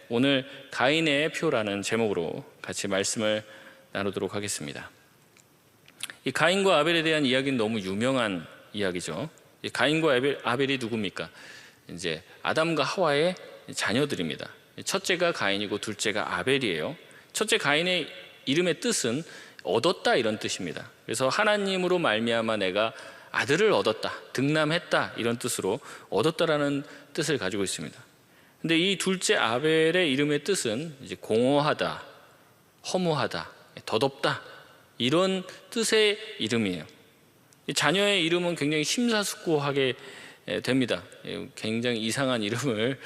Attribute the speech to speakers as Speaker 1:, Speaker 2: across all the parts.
Speaker 1: 오늘 가인의 표라는 제목으로 같이 말씀을 나누도록 하겠습니다. 이 가인과 아벨에 대한 이야기는 너무 유명한 이야기죠. 이 가인과 아벨이 누굽니까? 이제 아담과 하와의 자녀들입니다. 첫째가 가인이고 둘째가 아벨이에요. 첫째 가인의 이름의 뜻은 얻었다 이런 뜻입니다. 그래서 하나님으로 말미암아 내가 아들을 얻었다, 득남했다 이런 뜻으로 얻었다라는 뜻을 가지고 있습니다. 근데 이 둘째 아벨의 이름의 뜻은 이제 공허하다, 허무하다, 덧없다 이런 뜻의 이름이에요. 자녀의 이름은 굉장히 심사숙고하게 됩니다. 굉장히 이상한 이름을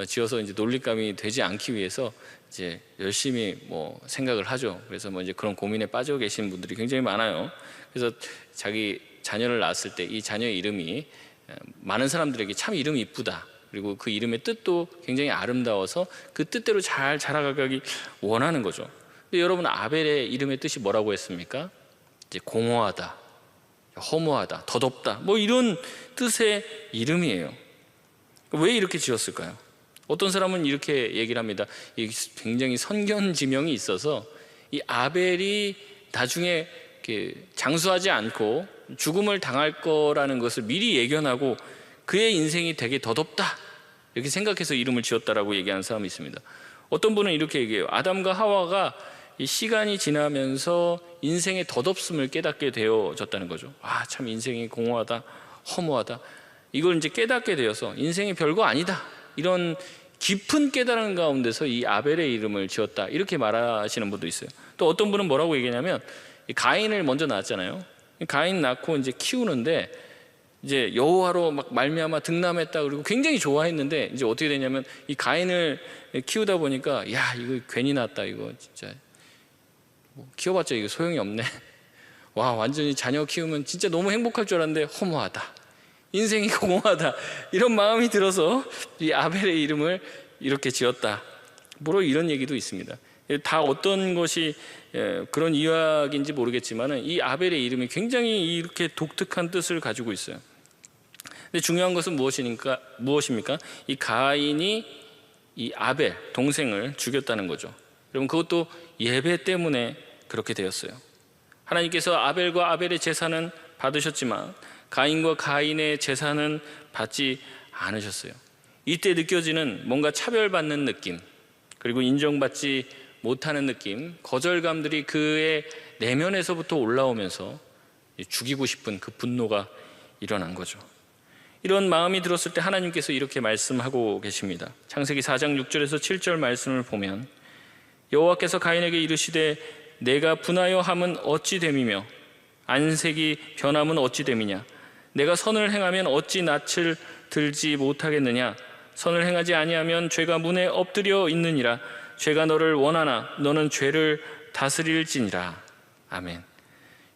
Speaker 1: 지어서 이제 놀림감이 되지 않기 위해서 이제 열심히 생각을 하죠. 그래서 이제 그런 고민에 빠져 계신 분들이 굉장히 많아요. 그래서 자기 자녀를 낳았을 때 이 자녀의 이름이 많은 사람들에게 참 이름이 이쁘다, 그리고 그 이름의 뜻도 굉장히 아름다워서 그 뜻대로 잘 자라가기 원하는 거죠. 근데 여러분, 아벨의 이름의 뜻이 뭐라고 했습니까? 이제 공허하다, 허무하다, 덧없다 이런 뜻의 이름이에요. 왜 이렇게 지었을까요? 어떤 사람은 이렇게 얘기를 합니다. 굉장히 선견지명이 있어서 이 아벨이 나중에 장수하지 않고 죽음을 당할 거라는 것을 미리 예견하고 그의 인생이 되게 덧없다 이렇게 생각해서 이름을 지었다라고 얘기하는 사람이 있습니다. 어떤 분은 이렇게 얘기해요. 아담과 하와가 이 시간이 지나면서 인생의 덧없음을 깨닫게 되어졌다는 거죠. 참 인생이 공허하다, 허무하다, 이걸 이제 깨닫게 되어서 인생이 별거 아니다, 이런 깊은 깨달음 가운데서 이 아벨의 이름을 지었다 이렇게 말하시는 분도 있어요. 또 어떤 분은 뭐라고 얘기하냐면, 가인을 먼저 낳았잖아요. 가인 낳고 이제 키우는데 이제 여호와로 막 말미암아 득남했다, 그리고 굉장히 좋아했는데 이제 어떻게 되냐면 이 가인을 키우다 보니까 이거 괜히 낳았다, 이거 진짜 키워봤자 이거 소용이 없네. 완전히 자녀 키우면 진짜 너무 행복할 줄 알았는데 허무하다, 인생이 공허하다, 이런 마음이 들어서 이 아벨의 이름을 이렇게 지었다, 이런 얘기도 있습니다. 다 어떤 것이 그런 이야기인지 모르겠지만 이 아벨의 이름이 굉장히 이렇게 독특한 뜻을 가지고 있어요. 근데 중요한 것은 무엇입니까? 이 가인이 이 아벨 동생을 죽였다는 거죠. 여러분, 그것도 예배 때문에 그렇게 되었어요. 하나님께서 아벨과 아벨의 제사는 받으셨지만 가인과 가인의 제사는 받지 않으셨어요. 이때 느껴지는 뭔가 차별받는 느낌, 그리고 인정받지 못하는 느낌, 거절감들이 그의 내면에서부터 올라오면서 죽이고 싶은 그 분노가 일어난 거죠. 이런 마음이 들었을 때 하나님께서 이렇게 말씀하고 계십니다. 창세기 4장 6절에서 7절 말씀을 보면, 여호와께서 가인에게 이르시되 내가 분하여 함은 어찌 됨이며 안색이 변함은 어찌 됨이냐? 내가 선을 행하면 어찌 낯을 들지 못하겠느냐? 선을 행하지 아니하면 죄가 문에 엎드려 있느니라. 죄가 너를 원하나 너는 죄를 다스릴지니라. 아멘.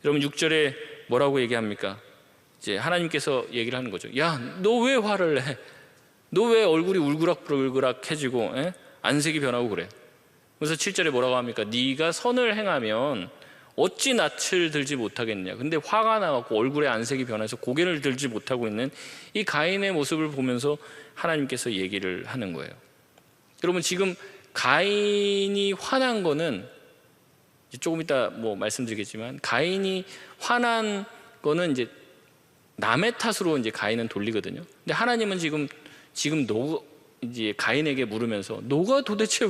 Speaker 1: 여러분, 6절에 뭐라고 얘기합니까? 이제 하나님께서 얘기를 하는 거죠. 너 왜 화를 내? 너 왜 얼굴이 울그락불그락해지고 안색이 변하고 그래? 그래서 7절에 뭐라고 합니까? 네가 선을 행하면 어찌 낯을 들지 못하겠냐? 근데 화가 나갖고 얼굴에 안색이 변해서 고개를 들지 못하고 있는 이 가인의 모습을 보면서 하나님께서 얘기를 하는 거예요. 여러분, 지금 가인이 화난 거는 조금 이따 말씀드리겠지만, 가인이 화난 거는 이제 남의 탓으로 이제 가인은 돌리거든요. 근데 하나님은 지금 이제 가인에게 물으면서 너가 도대체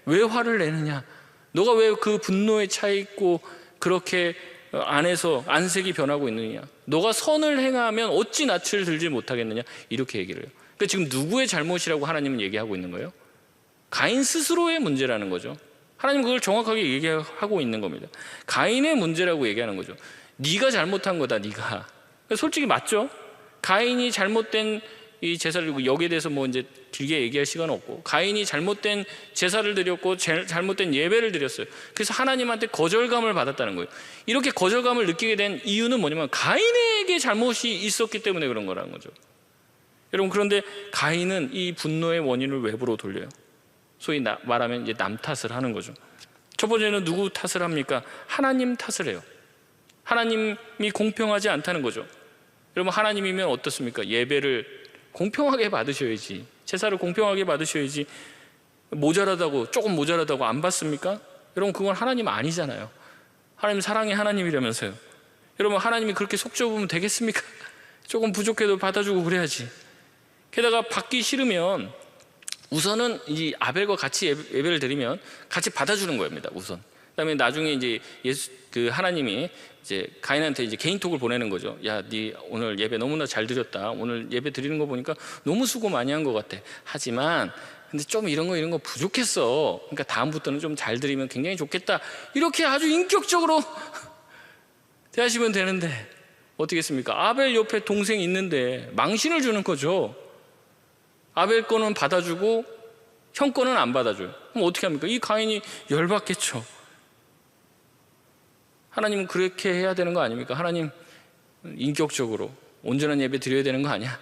Speaker 1: 왜 화를 내느냐? 너가 왜 그 분노에 차 있고 그렇게 안에서 안색이 변하고 있느냐? 너가 선을 행하면 어찌 낯을 들지 못하겠느냐? 이렇게 얘기를 해요. 그러니까 지금 누구의 잘못이라고 하나님은 얘기하고 있는 거예요? 가인 스스로의 문제라는 거죠. 하나님 그걸 정확하게 얘기하고 있는 겁니다. 가인의 문제라고 얘기하는 거죠. 네가 잘못한 거다, 네가. 솔직히 맞죠? 가인이 잘못된 이 제사를 드리고, 여기에 대해서 이제 길게 얘기할 시간은 없고, 가인이 잘못된 제사를 드렸고 잘못된 예배를 드렸어요. 그래서 하나님한테 거절감을 받았다는 거예요. 이렇게 거절감을 느끼게 된 이유는 뭐냐면 가인에게 잘못이 있었기 때문에 그런 거라는 거죠. 여러분, 그런데 가인은 이 분노의 원인을 외부로 돌려요. 소위 말하면 이제 남 탓을 하는 거죠. 첫 번째는 누구 탓을 합니까? 하나님 탓을 해요. 하나님이 공평하지 않다는 거죠. 여러분, 하나님이면 어떻습니까? 예배를 공평하게 받으셔야지, 제사를 공평하게 받으셔야지 모자라다고, 조금 모자라다고 안 받습니까? 여러분, 그건 하나님 아니잖아요. 하나님 사랑의 하나님이라면서요. 여러분, 하나님이 그렇게 속 좁으면 되겠습니까? 조금 부족해도 받아주고 그래야지. 게다가 받기 싫으면 우선은 이 아벨과 같이 예배를 드리면 같이 받아주는 겁니다. 우선. 그다음에 나중에 이제 하나님이 이제 가인한테 이제 개인톡을 보내는 거죠. 야, 네 오늘 예배 너무나 잘 드렸다. 오늘 예배 드리는 거 보니까 너무 수고 많이 한 것 같아. 하지만 근데 좀 이런 거 부족했어. 그러니까 다음부터는 좀 잘 드리면 굉장히 좋겠다. 이렇게 아주 인격적으로 대하시면 되는데 어떻게 했습니까? 아벨 옆에 동생이 있는데 망신을 주는 거죠. 아벨 거는 받아주고 형 거는 안 받아줘요. 그럼 어떻게 합니까? 이 가인이 열받겠죠. 하나님은 그렇게 해야 되는 거 아닙니까? 하나님 인격적으로 온전한 예배 드려야 되는 거 아니야?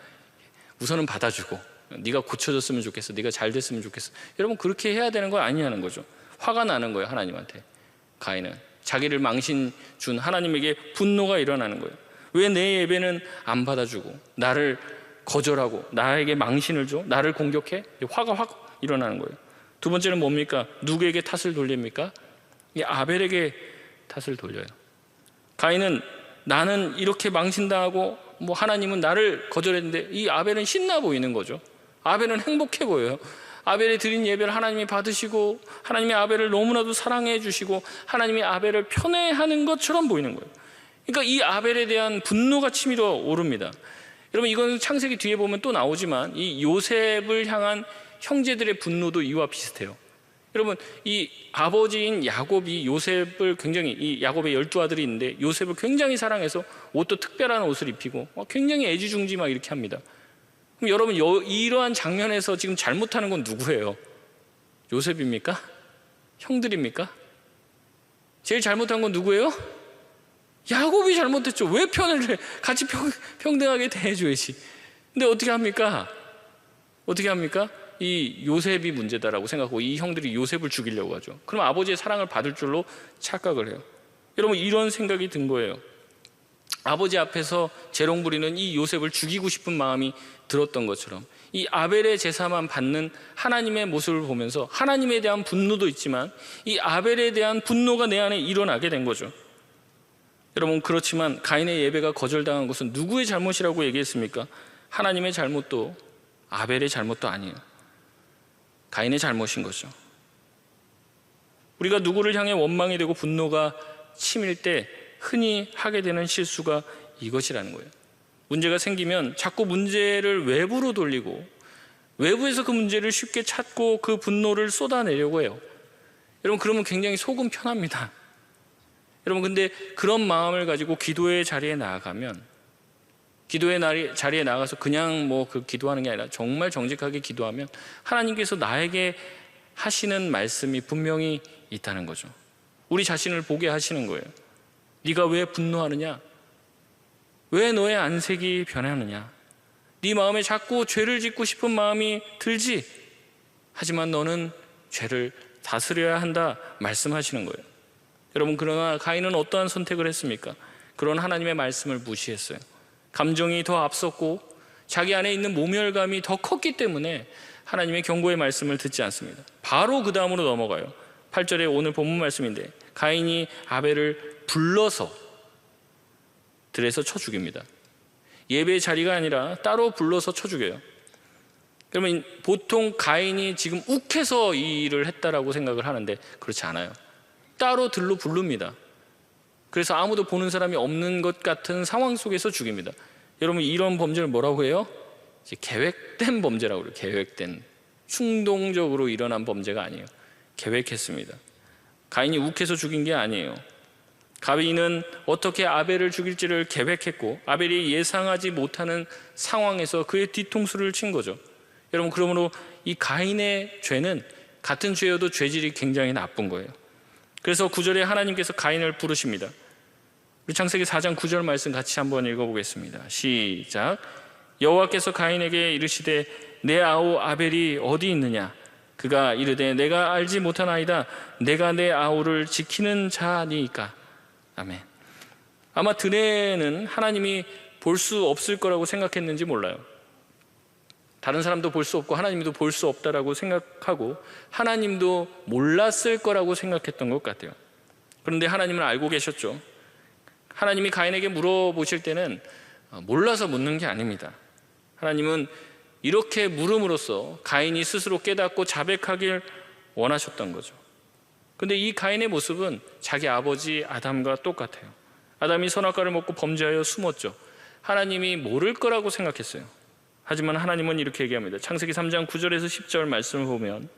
Speaker 1: 우선은 받아주고 네가 고쳐졌으면 좋겠어. 네가 잘 됐으면 좋겠어. 여러분, 그렇게 해야 되는 거 아니냐는 거죠. 화가 나는 거예요. 하나님한테. 가인은 자기를 망신 준 하나님에게 분노가 일어나는 거예요. 왜 내 예배는 안 받아주고 나를 거절하고 나에게 망신을 줘? 나를 공격해? 화가 확 일어나는 거예요. 두 번째는 뭡니까? 누구에게 탓을 돌립니까? 이 아벨에게 탓을 돌려요. 가인은 나는 이렇게 망신당하고 하나님은 나를 거절했는데, 이 아벨은 신나 보이는 거죠. 아벨은 행복해 보여요. 아벨이 드린 예배를 하나님이 받으시고 하나님이 아벨을 너무나도 사랑해 주시고 하나님이 아벨을 편애하는 것처럼 보이는 거예요. 그러니까 이 아벨에 대한 분노가 치밀어 오릅니다. 여러분, 이건 창세기 뒤에 보면 또 나오지만 이 요셉을 향한 형제들의 분노도 이와 비슷해요. 여러분, 이 아버지인 야곱이 요셉을 굉장히, 이 야곱의 12아들이 있는데 요셉을 굉장히 사랑해서 옷도 특별한 옷을 입히고 굉장히 애지중지 막 이렇게 합니다. 그럼 여러분, 이러한 장면에서 지금 잘못하는 건 누구예요? 요셉입니까? 형들입니까? 제일 잘못한 건 누구예요? 야곱이 잘못했죠. 왜 편을 해? 같이 평등하게 대해줘야지. 근데 어떻게 합니까? 이 요셉이 문제다라고 생각하고 이 형들이 요셉을 죽이려고 하죠. 그럼 아버지의 사랑을 받을 줄로 착각을 해요. 여러분, 이런 생각이 든 거예요. 아버지 앞에서 재롱 부리는 이 요셉을 죽이고 싶은 마음이 들었던 것처럼 이 아벨의 제사만 받는 하나님의 모습을 보면서 하나님에 대한 분노도 있지만 이 아벨에 대한 분노가 내 안에 일어나게 된 거죠. 여러분, 그렇지만 가인의 예배가 거절당한 것은 누구의 잘못이라고 얘기했습니까? 하나님의 잘못도 아벨의 잘못도 아니에요. 가인의 잘못인 거죠. 우리가 누구를 향해 원망이 되고 분노가 치밀 때 흔히 하게 되는 실수가 이것이라는 거예요. 문제가 생기면 자꾸 문제를 외부로 돌리고 외부에서 그 문제를 쉽게 찾고 그 분노를 쏟아내려고 해요. 여러분, 그러면 굉장히 속은 편합니다. 여러분, 근데 그런 마음을 가지고 기도의 자리에 나아가면, 기도의 자리에 나가서 그냥 그 기도하는 게 아니라 정말 정직하게 기도하면 하나님께서 나에게 하시는 말씀이 분명히 있다는 거죠. 우리 자신을 보게 하시는 거예요. 네가 왜 분노하느냐? 왜 너의 안색이 변하느냐? 네 마음에 자꾸 죄를 짓고 싶은 마음이 들지? 하지만 너는 죄를 다스려야 한다 말씀하시는 거예요. 여러분, 그러나 가인은 어떠한 선택을 했습니까? 그런 하나님의 말씀을 무시했어요. 감정이 더 앞섰고 자기 안에 있는 모멸감이 더 컸기 때문에 하나님의 경고의 말씀을 듣지 않습니다. 바로 그 다음으로 넘어가요. 8절에 오늘 본문 말씀인데 가인이 아벨을 불러서 들에서 쳐 죽입니다. 예배의 자리가 아니라 따로 불러서 쳐 죽여요. 그러면 보통 가인이 지금 욱해서 이 일을 했다라고 생각을 하는데 그렇지 않아요. 따로 들로 부릅니다. 그래서 아무도 보는 사람이 없는 것 같은 상황 속에서 죽입니다. 여러분, 이런 범죄를 뭐라고 해요? 이제 계획된 범죄라고 그래요. 계획된, 충동적으로 일어난 범죄가 아니에요. 계획했습니다. 가인이 욱해서 죽인 게 아니에요. 가인은 어떻게 아벨을 죽일지를 계획했고 아벨이 예상하지 못하는 상황에서 그의 뒤통수를 친 거죠. 여러분, 그러므로 이 가인의 죄는 같은 죄여도 죄질이 굉장히 나쁜 거예요. 그래서 9절에 하나님께서 가인을 부르십니다. 우리 창세기 4장 9절 말씀 같이 한번 읽어보겠습니다. 시작. 여호와께서 가인에게 이르시되 내 아우 아벨이 어디 있느냐? 그가 이르되 내가 알지 못하나이다. 내가 내 아우를 지키는 자니까. 아멘. 아마 들에는 하나님이 볼 수 없을 거라고 생각했는지 몰라요. 다른 사람도 볼 수 없고 하나님도 볼 수 없다라고 생각하고 하나님도 몰랐을 거라고 생각했던 것 같아요. 그런데 하나님은 알고 계셨죠. 하나님이 가인에게 물어보실 때는 몰라서 묻는 게 아닙니다. 하나님은 이렇게 물음으로써 가인이 스스로 깨닫고 자백하길 원하셨던 거죠. 그런데 이 가인의 모습은 자기 아버지 아담과 똑같아요. 아담이 선악과를 먹고 범죄하여 숨었죠. 하나님이 모를 거라고 생각했어요. 하지만 하나님은 이렇게 얘기합니다. 창세기 3장 9절에서 10절 말씀을 보면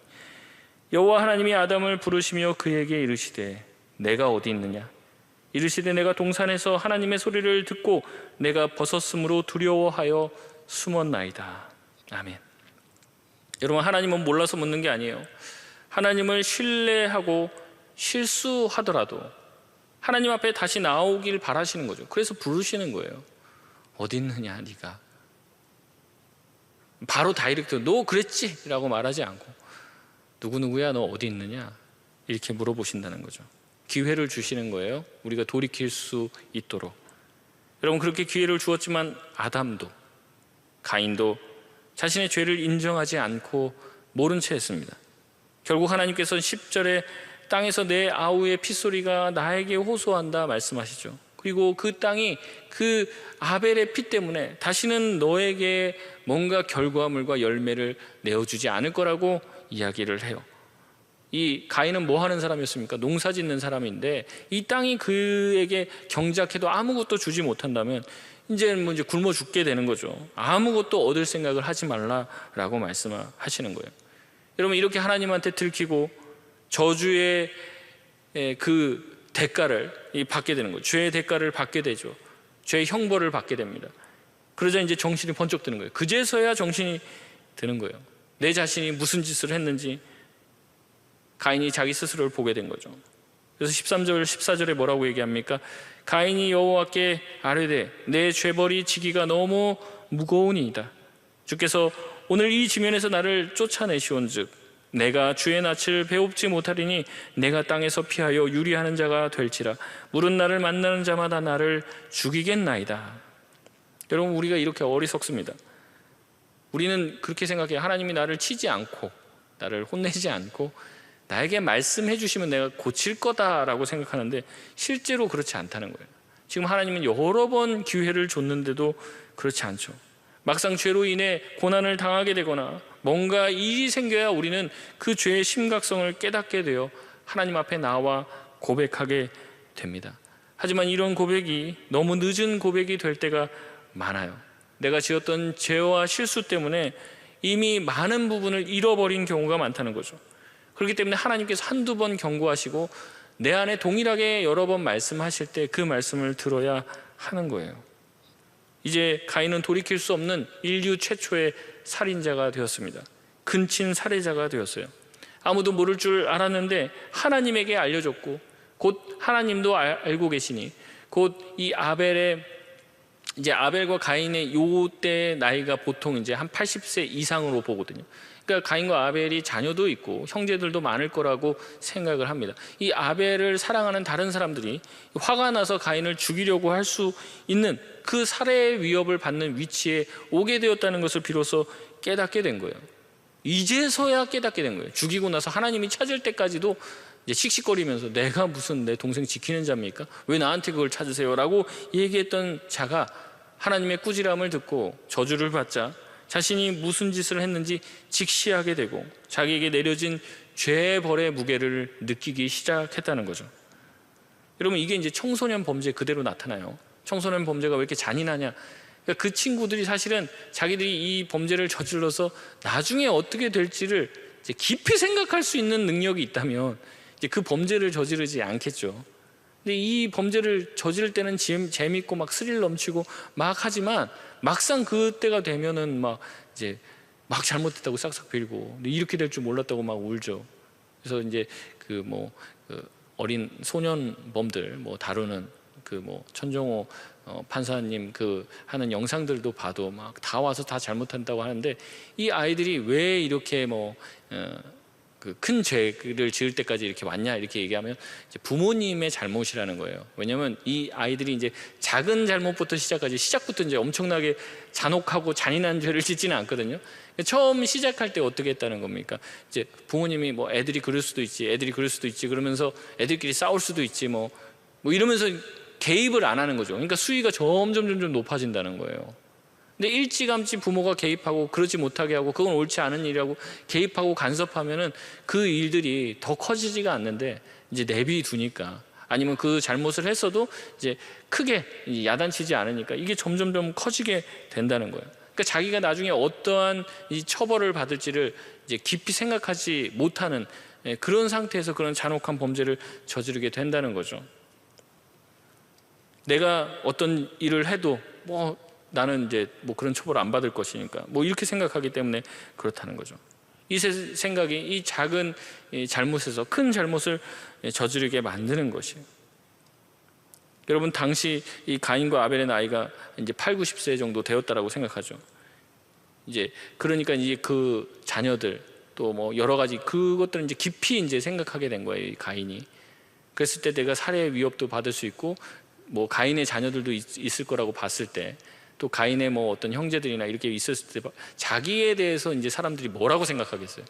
Speaker 1: 여호와 하나님이 아담을 부르시며 그에게 이르시되 내가 어디 있느냐? 이르시되 내가 동산에서 하나님의 소리를 듣고 내가 벗었으므로 두려워하여 숨었나이다. 아멘. 여러분, 하나님은 몰라서 묻는 게 아니에요. 하나님을 신뢰하고 실수하더라도 하나님 앞에 다시 나오길 바라시는 거죠. 그래서 부르시는 거예요. 어디 있느냐 네가. 바로 다이렉트 너 그랬지? 라고 말하지 않고 누구누구야 너 어디 있느냐? 이렇게 물어보신다는 거죠. 기회를 주시는 거예요. 우리가 돌이킬 수 있도록. 여러분, 그렇게 기회를 주었지만 아담도 가인도 자신의 죄를 인정하지 않고 모른 채 했습니다. 결국 하나님께서는 10절에 땅에서 내 아우의 핏소리가 나에게 호소한다 말씀하시죠. 그리고 그 땅이 그 아벨의 피 때문에 다시는 너에게 뭔가 결과물과 열매를 내어주지 않을 거라고 이야기를 해요. 이 가인은 뭐 하는 사람이었습니까? 농사 짓는 사람인데 이 땅이 그에게 경작해도 아무것도 주지 못한다면 이제 굶어 죽게 되는 거죠. 아무것도 얻을 생각을 하지 말라라고 말씀하시는 거예요. 여러분, 이렇게 하나님한테 들키고 저주의 그 대가를 받게 되는 거예요. 죄의 대가를 받게 되죠. 죄의 형벌을 받게 됩니다. 그러자 이제 정신이 번쩍 드는 거예요. 그제서야 정신이 드는 거예요. 내 자신이 무슨 짓을 했는지 가인이 자기 스스로를 보게 된 거죠. 그래서 13절 14절에 뭐라고 얘기합니까? 가인이 여호와께 아뢰되 내 죄벌이 지기가 너무 무거우니이다. 주께서 오늘 이 지면에서 나를 쫓아내시온즉 내가 주의 낯을 배웁지 못하리니 내가 땅에서 피하여 유리하는 자가 될지라. 물은 나를 만나는 자마다 나를 죽이겠나이다. 여러분, 우리가 이렇게 어리석습니다. 우리는 그렇게 생각해요. 하나님이 나를 치지 않고 나를 혼내지 않고 나에게 말씀해 주시면 내가 고칠 거다라고 생각하는데 실제로 그렇지 않다는 거예요. 지금 하나님은 여러 번 기회를 줬는데도 그렇지 않죠. 막상 죄로 인해 고난을 당하게 되거나 뭔가 일이 생겨야 우리는 그 죄의 심각성을 깨닫게 되어 하나님 앞에 나와 고백하게 됩니다. 하지만 이런 고백이 너무 늦은 고백이 될 때가 많아요. 내가 지었던 죄와 실수 때문에 이미 많은 부분을 잃어버린 경우가 많다는 거죠. 그렇기 때문에 하나님께서 한두 번 경고하시고 내 안에 동일하게 여러 번 말씀하실 때 그 말씀을 들어야 하는 거예요. 이제 가인은 돌이킬 수 없는 인류 최초의 살인자가 되었습니다. 근친 살해자가 되었어요. 아무도 모를 줄 알았는데 하나님에게 알려졌고 곧 하나님도 알고 계시니 곧 이 이제 아벨과 가인의 요때 나이가 보통 이제 한 80세 이상으로 보거든요. 그러니까 가인과 아벨이 자녀도 있고 형제들도 많을 거라고 생각을 합니다. 이 아벨을 사랑하는 다른 사람들이 화가 나서 가인을 죽이려고 할 수 있는 그 살해의 위협을 받는 위치에 오게 되었다는 것을 비로소 깨닫게 된 거예요. 이제서야 깨닫게 된 거예요. 죽이고 나서 하나님이 찾을 때까지도 이제 씩씩거리면서 내가 무슨 내 동생 지키는 자입니까? 왜 나한테 그걸 찾으세요? 라고 얘기했던 자가 하나님의 꾸지람을 듣고 저주를 받자 자신이 무슨 짓을 했는지 직시하게 되고 자기에게 내려진 죄의 벌의 무게를 느끼기 시작했다는 거죠. 여러분, 이게 이제 청소년 범죄 그대로 나타나요. 청소년 범죄가 왜 이렇게 잔인하냐? 그러니까 그 친구들이 사실은 자기들이 이 범죄를 저질러서 나중에 어떻게 될지를 이제 깊이 생각할 수 있는 능력이 있다면 이제 그 범죄를 저지르지 않겠죠. 근데 이 범죄를 저지를 때는 재밌고 막 스릴 넘치고 막 하지만 막상 그때가 되면은 막 이제 막 잘못했다고 싹싹 빌고 이렇게 될 줄 몰랐다고 막 울죠. 그래서 이제 그 어린 소년범들 다루는 천정호 판사님 하는 영상들도 봐도 막 다 와서 다 잘못한다고 하는데 이 아이들이 왜 이렇게 그 큰 죄를 지을 때까지 이렇게 왔냐 이렇게 얘기하면 이제 부모님의 잘못이라는 거예요. 왜냐하면 이 아이들이 이제 작은 잘못부터 시작부터 이제 엄청나게 잔혹하고 잔인한 죄를 짓지는 않거든요. 처음 시작할 때 어떻게 했다는 겁니까? 이제 부모님이 뭐 애들이 그럴 수도 있지 그러면서 애들끼리 싸울 수도 있지 뭐 이러면서 개입을 안 하는 거죠. 그러니까 수위가 점점 높아진다는 거예요. 근데 일찌감치 부모가 개입하고 그러지 못하게 하고 그건 옳지 않은 일이라고 개입하고 간섭하면은 그 일들이 더 커지지가 않는데 이제 내비두니까, 아니면 그 잘못을 했어도 이제 크게 야단치지 않으니까 이게 점점 커지게 된다는 거예요. 그러니까 자기가 나중에 어떠한 이 처벌을 받을지를 이제 깊이 생각하지 못하는 그런 상태에서 그런 잔혹한 범죄를 저지르게 된다는 거죠. 내가 어떤 일을 해도 뭐 나는 이제 뭐 그런 처벌을 안 받을 것이니까 뭐 이렇게 생각하기 때문에 그렇다는 거죠. 이 생각이 이 작은 잘못에서 큰 잘못을 저지르게 만드는 것이에요. 여러분, 당시 이 가인과 아벨의 나이가 이제 8, 90세 정도 되었다라고 생각하죠. 이제 그러니까 이제 그 자녀들 또 뭐 여러 가지 그것들은 이제 깊이 이제 생각하게 된 거예요, 이 가인이. 그랬을 때 내가 살해 위협도 받을 수 있고 뭐 가인의 자녀들도 있을 거라고 봤을 때, 또 가인의 뭐 어떤 형제들이나 이렇게 있었을 때 자기에 대해서 이제 사람들이 뭐라고 생각하겠어요?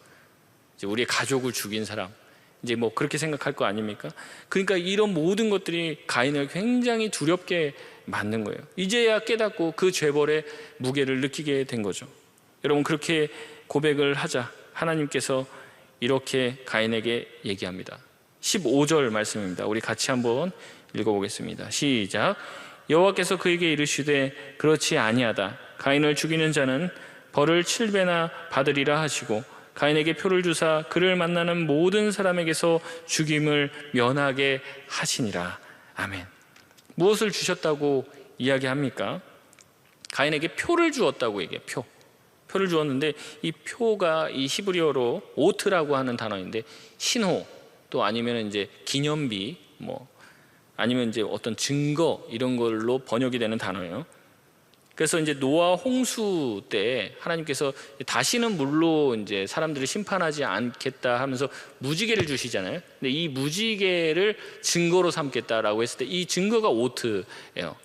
Speaker 1: 이제 우리의 가족을 죽인 사람, 이제 뭐 그렇게 생각할 거 아닙니까? 그러니까 이런 모든 것들이 가인을 굉장히 두렵게 만든 거예요. 이제야 깨닫고 그 죄벌의 무게를 느끼게 된 거죠. 여러분, 그렇게 고백을 하자 하나님께서 이렇게 가인에게 얘기합니다. 15절 말씀입니다. 우리 같이 한번 읽어보겠습니다. 시작. 여호와께서 그에게 이르시되 그렇지 아니하다. 가인을 죽이는 자는 벌을 7배나 받으리라 하시고 가인에게 표를 주사 그를 만나는 모든 사람에게서 죽임을 면하게 하시니라. 아멘. 무엇을 주셨다고 이야기합니까? 가인에게 표를 주었다고 얘기해요. 표를 주었는데 이 표가 이 히브리어로 오트라고 하는 단어인데 신호 또 아니면 이제 기념비 뭐 아니면 이제 어떤 증거 이런 걸로 번역이 되는 단어예요. 그래서 이제 노아 홍수 때 하나님께서 다시는 물로 이제 사람들을 심판하지 않겠다 하면서 무지개를 주시잖아요. 근데 이 무지개를 증거로 삼겠다라고 했을 때 이 증거가 오트예요.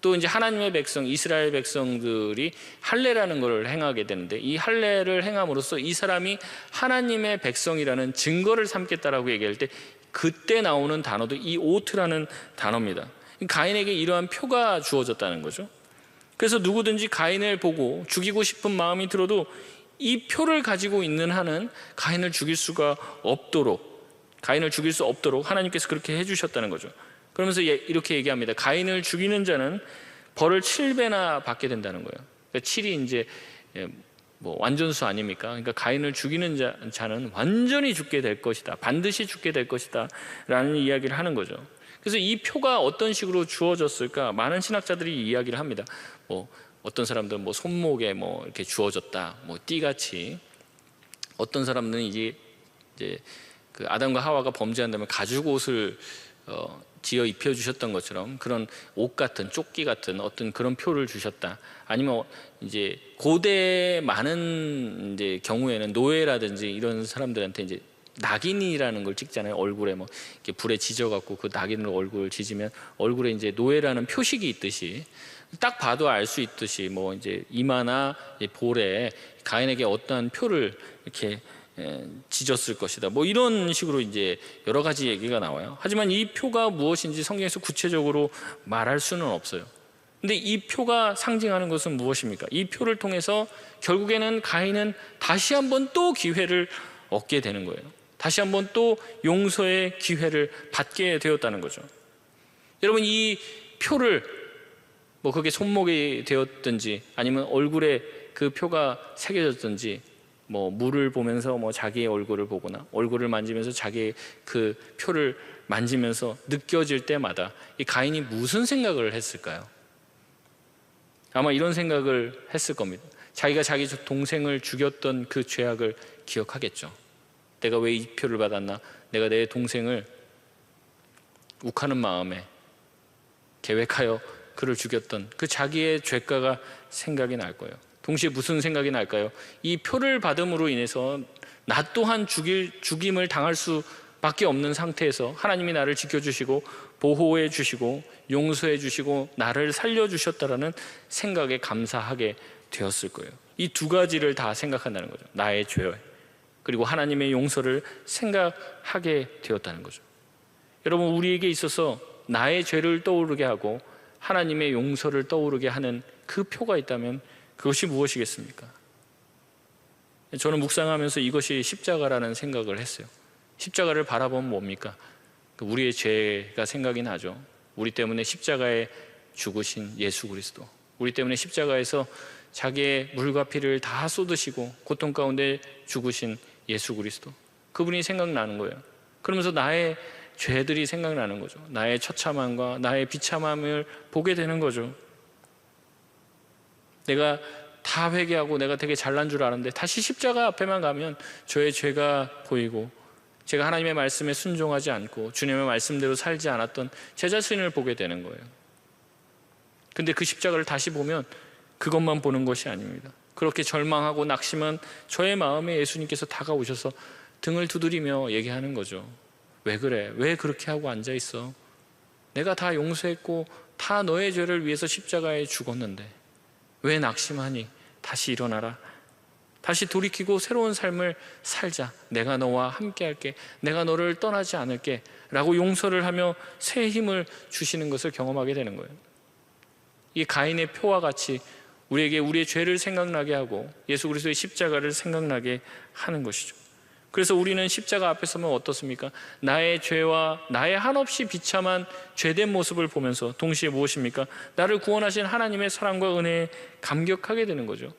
Speaker 1: 또 이제 하나님의 백성 이스라엘 백성들이 할례라는 걸 행하게 되는데 이 할례를 행함으로써 이 사람이 하나님의 백성이라는 증거를 삼겠다라고 얘기할 때 그때 나오는 단어도 이 오트라는 단어입니다. 가인에게 이러한 표가 주어졌다는 거죠. 그래서 누구든지 가인을 보고 죽이고 싶은 마음이 들어도 이 표를 가지고 있는 한은 가인을 죽일 수 없도록 하나님께서 그렇게 해주셨다는 거죠. 그러면서 이렇게 얘기합니다. 가인을 죽이는 자는 벌을 7배나 받게 된다는 거예요. 그러니까 7이 이제 뭐 완전수 아닙니까? 그러니까 가인을 죽이는 자는 완전히 죽게 될 것이다. 반드시 죽게 될 것이다. 라는 이야기를 하는 거죠. 그래서 이 표가 어떤 식으로 주어졌을까? 많은 신학자들이 이야기를 합니다. 뭐 어떤 사람들은 뭐 손목에 뭐 이렇게 주어졌다. 뭐 띠같이. 어떤 사람들은 이제 그 아담과 하와가 범죄한다면 가죽 옷을 지어 입혀주셨던 것처럼 그런 옷 같은 조끼 같은 어떤 그런 표를 주셨다. 아니면 이제 고대 많은 이제 경우에는 노예라든지 이런 사람들한테 이제 낙인이라는 걸 찍잖아요. 얼굴에 뭐 이렇게 불에 지져갖고 그 낙인으로 얼굴을 지지면 얼굴에 이제 노예라는 표식이 있듯이 딱 봐도 알 수 있듯이 뭐 이제 이마나 볼에 가인에게 어떠한 표를 이렇게 지졌을 것이다. 뭐 이런 식으로 이제 여러 가지 얘기가 나와요. 하지만 이 표가 무엇인지 성경에서 구체적으로 말할 수는 없어요. 근데 이 표가 상징하는 것은 무엇입니까? 이 표를 통해서 결국에는 가인은 다시 한번 또 기회를 얻게 되는 거예요. 다시 한번 또 용서의 기회를 받게 되었다는 거죠. 여러분, 이 표를 뭐 그게 손목이 되었든지 아니면 얼굴에 그 표가 새겨졌든지 뭐 물을 보면서 뭐 자기의 얼굴을 보거나 얼굴을 만지면서 자기의 그 표를 만지면서 느껴질 때마다 이 가인이 무슨 생각을 했을까요? 아마 이런 생각을 했을 겁니다. 자기가 자기 동생을 죽였던 그 죄악을 기억하겠죠. 내가 왜 이 표를 받았나? 내가 내 동생을 욱하는 마음에 계획하여 그를 죽였던 그 자기의 죄가가 생각이 날 거예요. 동시에 무슨 생각이 날까요? 이 표를 받음으로 인해서 나 또한 죽임을 당할 수밖에 없는 상태에서 하나님이 나를 지켜주시고 보호해 주시고 용서해 주시고 나를 살려주셨다라는 생각에 감사하게 되었을 거예요. 이 두 가지를 다 생각한다는 거죠. 나의 죄 그리고 하나님의 용서를 생각하게 되었다는 거죠. 여러분, 우리에게 있어서 나의 죄를 떠오르게 하고 하나님의 용서를 떠오르게 하는 그 표가 있다면 그것이 무엇이겠습니까? 저는 묵상하면서 이것이 십자가라는 생각을 했어요. 십자가를 바라보면 뭡니까? 우리의 죄가 생각이 나죠. 우리 때문에 십자가에 죽으신 예수 그리스도, 우리 때문에 십자가에서 자기의 물과 피를 다 쏟으시고 고통 가운데 죽으신 예수 그리스도, 그분이 생각나는 거예요. 그러면서 나의 죄들이 생각나는 거죠. 나의 처참함과 나의 비참함을 보게 되는 거죠. 내가 다 회개하고 내가 되게 잘난 줄 아는데 다시 십자가 앞에만 가면 저의 죄가 보이고 제가 하나님의 말씀에 순종하지 않고 주님의 말씀대로 살지 않았던 제 자신을 보게 되는 거예요. 근데 그 십자가를 다시 보면 그것만 보는 것이 아닙니다. 그렇게 절망하고 낙심한 저의 마음에 예수님께서 다가오셔서 등을 두드리며 얘기하는 거죠. 왜 그래? 왜 그렇게 하고 앉아있어? 내가 다 용서했고 다 너의 죄를 위해서 십자가에 죽었는데 왜 낙심하니? 다시 일어나라. 다시 돌이키고 새로운 삶을 살자. 내가 너와 함께 할게. 내가 너를 떠나지 않을게 라고 용서를 하며 새 힘을 주시는 것을 경험하게 되는 거예요. 이 가인의 표와 같이 우리에게 우리의 죄를 생각나게 하고 예수 그리스도의 십자가를 생각나게 하는 것이죠. 그래서 우리는 십자가 앞에 서면 어떻습니까? 나의 죄와 나의 한없이 비참한 죄된 모습을 보면서 동시에 무엇입니까? 나를 구원하신 하나님의 사랑과 은혜에 감격하게 되는 거죠.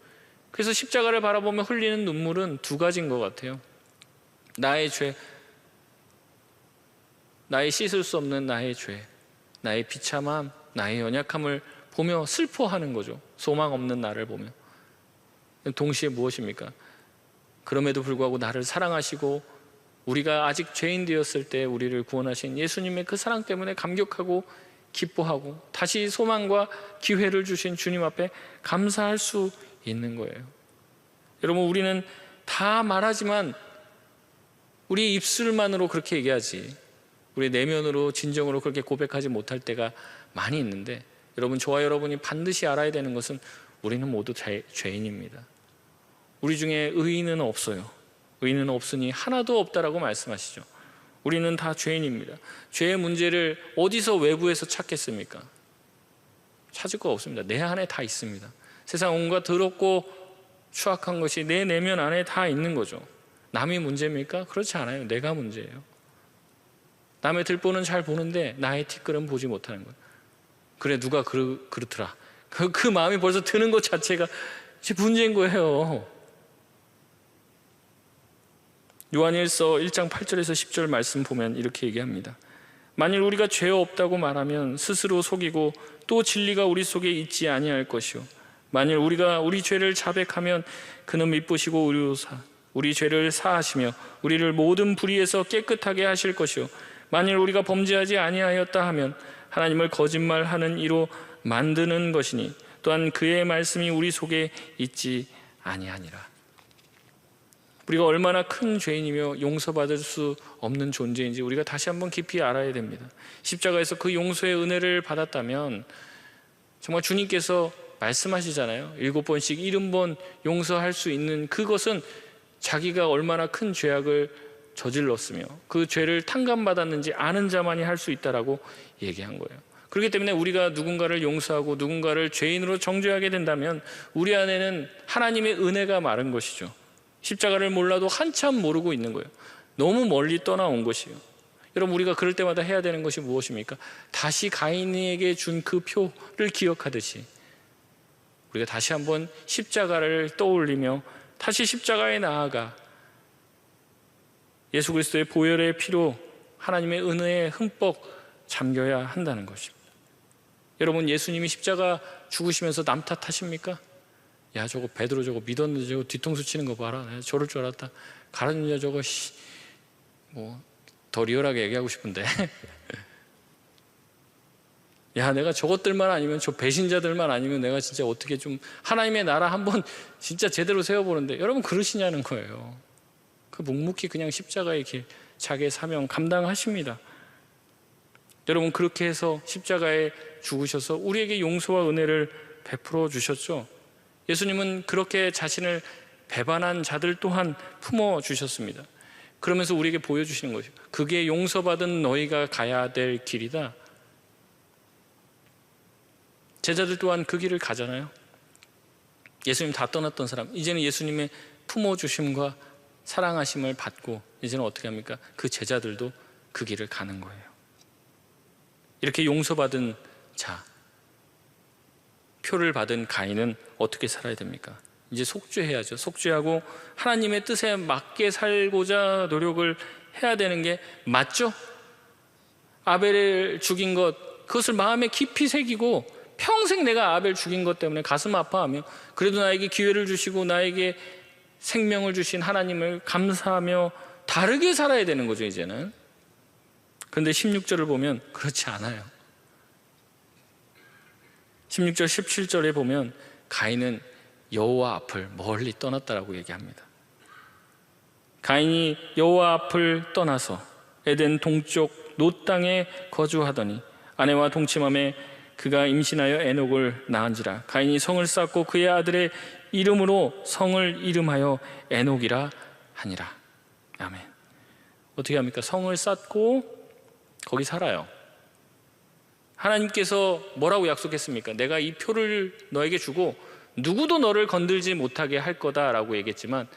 Speaker 1: 그래서 십자가를 바라보며 흘리는 눈물은 두 가지인 것 같아요. 나의 죄, 나의 씻을 수 없는 나의 죄, 나의 비참함, 나의 연약함을 보며 슬퍼하는 거죠. 소망 없는 나를 보며. 동시에 무엇입니까? 그럼에도 불구하고 나를 사랑하시고 우리가 아직 죄인 되었을 때 우리를 구원하신 예수님의 그 사랑 때문에 감격하고 기뻐하고 다시 소망과 기회를 주신 주님 앞에 감사할 수 있는 거예요. 여러분, 우리는 다 말하지만 우리 입술만으로 그렇게 얘기하지 우리 내면으로 진정으로 그렇게 고백하지 못할 때가 많이 있는데, 여러분, 저와 여러분이 반드시 알아야 되는 것은 우리는 모두 죄인입니다. 우리 중에 의인은 없어요. 의인은 없으니 하나도 없다라고 말씀하시죠. 우리는 다 죄인입니다. 죄의 문제를 어디서 외부에서 찾겠습니까? 찾을 거 없습니다. 내 안에 다 있습니다. 세상 온갖 더럽고 추악한 것이 내 내면 안에 다 있는 거죠. 남이 문제입니까? 그렇지 않아요. 내가 문제예요. 남의 들보는 잘 보는데 나의 티끌은 보지 못하는 거예요. 그래, 누가 그렇더라. 그 마음이 벌써 드는 것 자체가 문제인 거예요. 요한일서 1장 8절에서 10절 말씀 보면 이렇게 얘기합니다. 만일 우리가 죄 없다고 말하면 스스로 속이고 또 진리가 우리 속에 있지 아니할 것이요, 만일 우리가 우리 죄를 자백하면 그는 미쁘시고 의로우사 우리 죄를 사하시며 우리를 모든 불의에서 깨끗하게 하실 것이요, 만일 우리가 범죄하지 아니하였다 하면 하나님을 거짓말하는 이로 만드는 것이니 또한 그의 말씀이 우리 속에 있지 아니하니라. 우리가 얼마나 큰 죄인이며 용서받을 수 없는 존재인지 우리가 다시 한번 깊이 알아야 됩니다. 십자가에서 그 용서의 은혜를 받았다면 정말 주님께서 말씀하시잖아요. 7번씩 70번 용서할 수 있는 그것은 자기가 얼마나 큰 죄악을 저질렀으며 그 죄를 탕감받았는지 아는 자만이 할 수 있다라고 얘기한 거예요. 그렇기 때문에 우리가 누군가를 용서하고 누군가를 죄인으로 정죄하게 된다면 우리 안에는 하나님의 은혜가 마른 것이죠. 십자가를 몰라도 한참 모르고 있는 거예요. 너무 멀리 떠나온 것이에요. 여러분, 우리가 그럴 때마다 해야 되는 것이 무엇입니까? 다시 가인에게 준 그 표를 기억하듯이 우리가 다시 한번 십자가를 떠올리며 다시 십자가에 나아가 예수 그리스도의 보혈의 피로 하나님의 은혜에 흠뻑 잠겨야 한다는 것입니다. 여러분, 예수님이 십자가 죽으시면서 남 탓하십니까? 야, 저거 베드로 저거 믿었는데 저거 뒤통수 치는 거 봐라. 내가 저럴 줄 알았다. 가라앉냐 저거 더 리얼하게 얘기하고 싶은데 야, 내가 저것들만 아니면 저 배신자들만 아니면 내가 진짜 어떻게 좀 하나님의 나라 한번 진짜 제대로 세워보는데, 여러분 그러시냐는 거예요. 그 묵묵히 그냥 십자가의 길, 자기의 사명 감당하십니다. 여러분, 그렇게 해서 십자가에 죽으셔서 우리에게 용서와 은혜를 베풀어 주셨죠. 예수님은 그렇게 자신을 배반한 자들 또한 품어 주셨습니다. 그러면서 우리에게 보여주시는 것이죠. 그게 용서받은 너희가 가야 될 길이다. 제자들 또한 그 길을 가잖아요. 예수님 다 떠났던 사람, 이제는 예수님의 품어주심과 사랑하심을 받고 이제는 어떻게 합니까? 그 제자들도 그 길을 가는 거예요. 이렇게 용서받은 자, 표를 받은 가인은 어떻게 살아야 됩니까? 이제 속죄해야죠. 속죄하고 하나님의 뜻에 맞게 살고자 노력을 해야 되는 게 맞죠? 아벨을 죽인 것, 그것을 마음에 깊이 새기고 평생 내가 아벨 죽인 것 때문에 가슴 아파하며 그래도 나에게 기회를 주시고 나에게 생명을 주신 하나님을 감사하며 다르게 살아야 되는 거죠, 이제는. 그런데 16절을 보면 그렇지 않아요. 16절 17절에 보면 가인은 여호와 앞을 멀리 떠났다라고 얘기합니다. 가인이 여호와 앞을 떠나서 에덴 동쪽 놋 땅에 거주하더니 아내와 동침함에 그가 임신하여 에녹을 낳은지라. 가인이 성을 쌓고 그의 아들의 이름으로 성을 이름하여 에녹이라 하니라. 아멘. 어떻게 합니까? 성을 쌓고 거기 살아요. 하나님께서 뭐라고 약속했습니까? 내가 이 표를 너에게 주고 누구도 너를 건들지 못하게 할 거다라고 얘기했지만,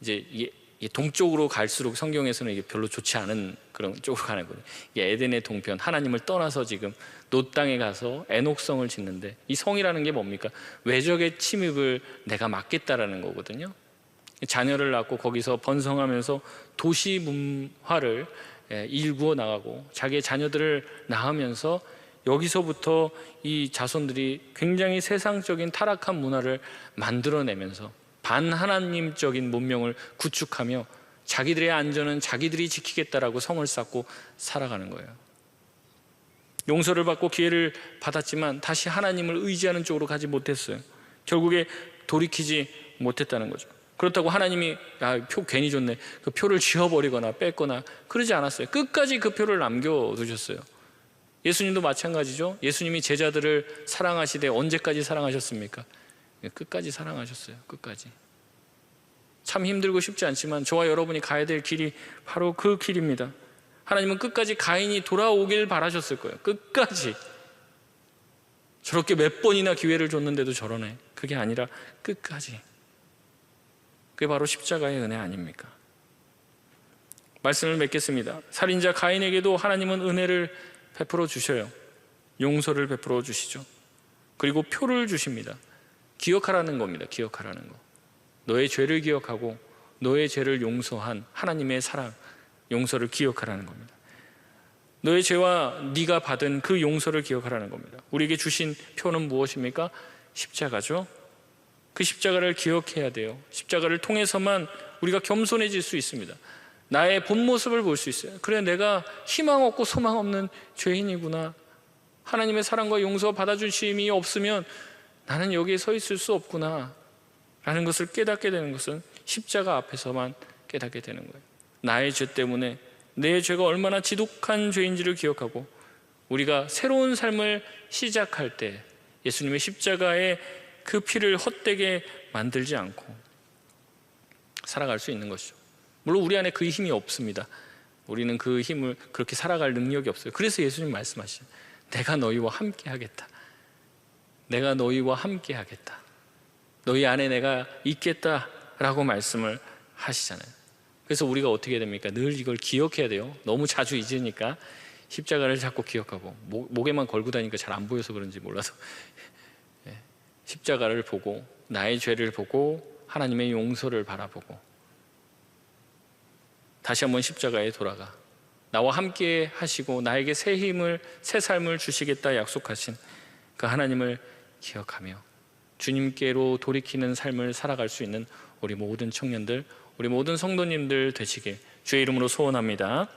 Speaker 1: 이제 이게 동쪽으로 갈수록 성경에서는 이게 별로 좋지 않은 그런 쪽으로 가는 거예요. 이게 에덴의 동편, 하나님을 떠나서 지금 놋 땅에 가서 에녹성을 짓는데, 이 성이라는 게 뭡니까? 외적의 침입을 내가 막겠다라는 거거든요. 자녀를 낳고 거기서 번성하면서 도시 문화를 일구어 나가고 자기의 자녀들을 낳으면서 여기서부터 이 자손들이 굉장히 세상적인 타락한 문화를 만들어내면서 반하나님적인 문명을 구축하며 자기들의 안전은 자기들이 지키겠다라고 성을 쌓고 살아가는 거예요. 용서를 받고 기회를 받았지만 다시 하나님을 의지하는 쪽으로 가지 못했어요. 결국에 돌이키지 못했다는 거죠. 그렇다고 하나님이 표 괜히 줬네, 그 표를 지워버리거나 뺐거나 그러지 않았어요. 끝까지 그 표를 남겨두셨어요. 예수님도 마찬가지죠. 예수님이 제자들을 사랑하시되 언제까지 사랑하셨습니까? 끝까지 사랑하셨어요. 끝까지. 참 힘들고 쉽지 않지만 저와 여러분이 가야 될 길이 바로 그 길입니다. 하나님은 끝까지 가인이 돌아오길 바라셨을 거예요. 끝까지. 저렇게 몇 번이나 기회를 줬는데도 저러네. 그게 아니라 끝까지. 그게 바로 십자가의 은혜 아닙니까? 말씀을 맺겠습니다. 살인자 가인에게도 하나님은 은혜를 베풀어 주셔요. 용서를 베풀어 주시죠. 그리고 표를 주십니다. 기억하라는 겁니다. 기억하라는 거. 너의 죄를 기억하고 너의 죄를 용서한 하나님의 사랑, 용서를 기억하라는 겁니다. 너의 죄와 네가 받은 그 용서를 기억하라는 겁니다. 우리에게 주신 표는 무엇입니까? 십자가죠. 그 십자가를 기억해야 돼요. 십자가를 통해서만 우리가 겸손해질 수 있습니다. 나의 본 모습을 볼 수 있어요. 그래, 내가 희망 없고 소망 없는 죄인이구나. 하나님의 사랑과 용서 받아주심이 없으면 나는 여기에 서 있을 수 없구나 라는 것을 깨닫게 되는 것은 십자가 앞에서만 깨닫게 되는 거예요. 나의 죄 때문에 내 죄가 얼마나 지독한 죄인지를 기억하고 우리가 새로운 삶을 시작할 때 예수님의 십자가의 그 피를 헛되게 만들지 않고 살아갈 수 있는 것이죠. 물론 우리 안에 그 힘이 없습니다. 우리는 그 힘을 그렇게 살아갈 능력이 없어요. 그래서 예수님 말씀하시죠. 내가 너희와 함께 하겠다. 내가 너희와 함께 하겠다. 너희 안에 내가 있겠다라고 말씀을 하시잖아요. 그래서 우리가 어떻게 됩니까? 늘 이걸 기억해야 돼요. 너무 자주 잊으니까 십자가를 자꾸 기억하고 목에만 걸고 다니니까 잘 안 보여서 그런지 몰라서 십자가를 보고 나의 죄를 보고 하나님의 용서를 바라보고 다시 한번 십자가에 돌아가 나와 함께 하시고 나에게 새 힘을, 새 삶을 주시겠다 약속하신 그 하나님을 기억하며 주님께로 돌이키는 삶을 살아갈 수 있는 우리 모든 청년들, 우리 모든 성도님들 되시길 주의 이름으로 소원합니다.